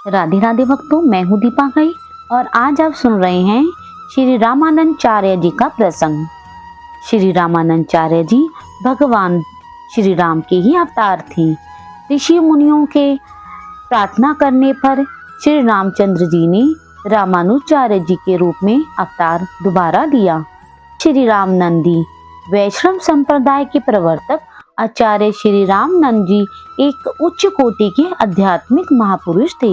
राधे राधे भक्तों, मैं हूँ दीपांकर और आज आप सुन रहे हैं श्री रामानंदाचार्य जी का प्रसंग। श्री रामानंदाचार्य जी भगवान श्री राम के ही अवतार थे। ऋषि मुनियों के प्रार्थना करने पर श्री रामचंद्र जी ने रामानुजाचार्य जी के रूप में अवतार दोबारा लिया। श्री रामनंदी वैष्णव संप्रदाय के प्रवर्तक आचार्य श्री रामानंद जी एक उच्च कोटि के आध्यात्मिक महापुरुष थे।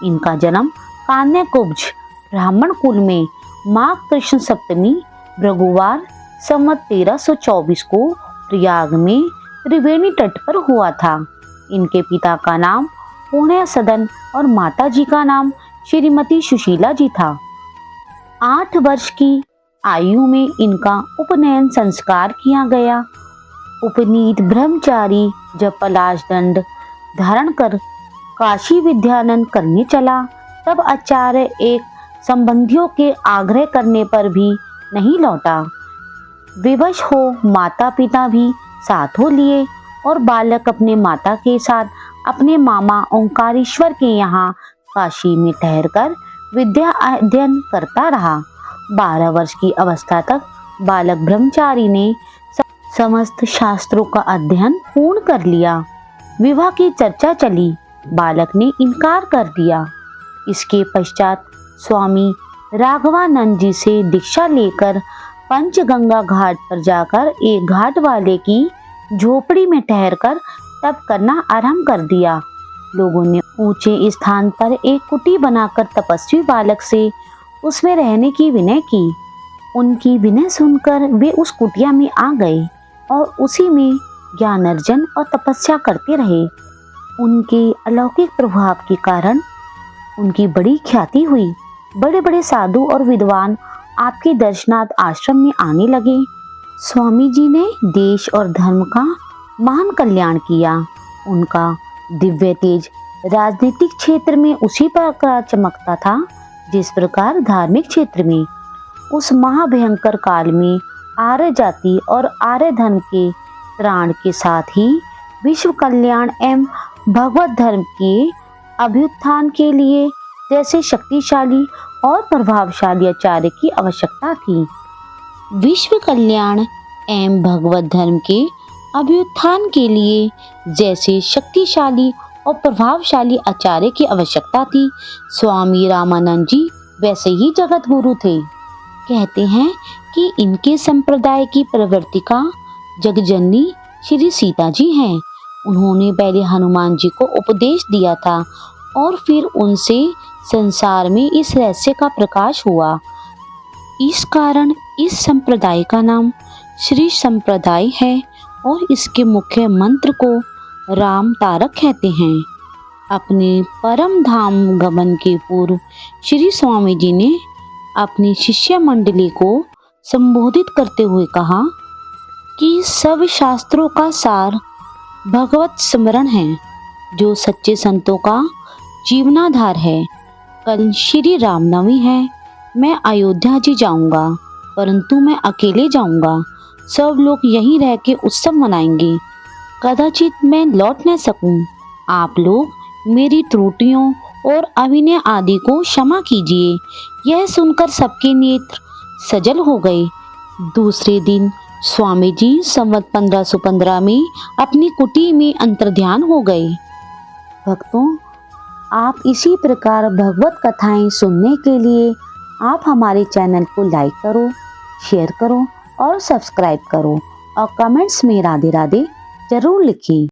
इनका जन्म कान्याकुब्ज ब्राह्मण कुल में माघ कृष्ण सप्तमी भृगुवार संवत 1324 को प्रयाग में त्रिवेणी तट पर हुआ था। इनके पिता का नाम पुण्य सदन और माता जी का नाम श्रीमती सुशीला जी था। 8 वर्ष की आयु में इनका उपनयन संस्कार किया गया। उपनीत ब्रह्मचारी जब पलाश दंड धारण कर काशी विद्यानंद करने चला, तब आचार्य एक संबंधियों के आग्रह करने पर भी नहीं लौटा। विवश हो माता पिता भी साथ हो लिए और बालक अपने माता के साथ अपने मामा ओंकारेश्वर के यहाँ काशी में ठहरकर विद्या अध्ययन करता रहा। 12 वर्ष की अवस्था तक बालक ब्रह्मचारी ने समस्त शास्त्रों का अध्ययन पूर्ण कर लिया। विवाह की चर्चा चली, बालक ने इनकार कर दिया। इसके पश्चात स्वामी राघवानंद जी से दीक्षा लेकर पंचगंगा घाट पर जाकर एक घाट वाले की झोपड़ी में ठहरकर तप करना आरंभ कर दिया। लोगों ने ऊंचे स्थान पर एक कुटी बनाकर तपस्वी बालक से उसमें रहने की विनय की। उनकी विनय सुनकर वे उस कुटिया में आ गए और उसी में ज्ञान अर्जन और तपस्या करते रहे। उनके अलौकिक प्रभाव के कारण उनकी बड़ी ख्याति हुई। बड़े बड़े साधु और विद्वान आपके दर्शनार्थ आश्रम में आने लगे। स्वामी जी ने देश और धर्म का महान कल्याण किया। उनका दिव्य तेज राजनीतिक क्षेत्र में उसी प्रकार चमकता था जिस प्रकार धार्मिक क्षेत्र में। उस महाभयंकर काल में आर्य जाति और आर्य धर्म के त्राण के साथ ही विश्व कल्याण एवं भगवत धर्म के अभ्युत्थान के लिए जैसे शक्तिशाली और प्रभावशाली आचार्य की आवश्यकता थी। विश्व कल्याण एवं भगवत धर्म के अभ्युत्थान के लिए जैसे शक्तिशाली और प्रभावशाली आचार्य की आवश्यकता थी, स्वामी रामानंद जी वैसे ही जगत गुरु थे। कहते हैं कि इनके संप्रदाय की प्रवर्तिका जगजननी श्री सीता जी हैं। उन्होंने पहले हनुमान जी को उपदेश दिया था और फिर उनसे संसार में इस रहस्य का प्रकाश हुआ। इस कारण इस संप्रदाय का नाम श्री संप्रदाय है और इसके मुख्य मंत्र को राम तारक कहते हैं। अपने परम धाम गमन के पूर्व श्री स्वामी जी ने अपनी शिष्य मंडली को संबोधित करते हुए कहा कि सब शास्त्रों का सार भगवत स्मरण है, जो सच्चे संतों का जीवनाधार है। कल श्री रामनवमी है। मैं अयोध्या जी जाऊंगा, परंतु मैं अकेले जाऊंगा। सब लोग यहीं रह के उत्सव मनाएंगे। कदाचित मैं लौट न सकूं। आप लोग मेरी त्रुटियों और अभिनय आदि को क्षमा कीजिए। यह सुनकर सबके नेत्र सजल हो गए। दूसरे दिन स्वामी जी संवत 1515 में अपनी कुटी में अंतर्ध्यान हो गए। भक्तों, आप इसी प्रकार भगवत कथाएं सुनने के लिए आप हमारे चैनल को लाइक करो, शेयर करो और सब्सक्राइब करो और कमेंट्स में राधे राधे जरूर लिखें।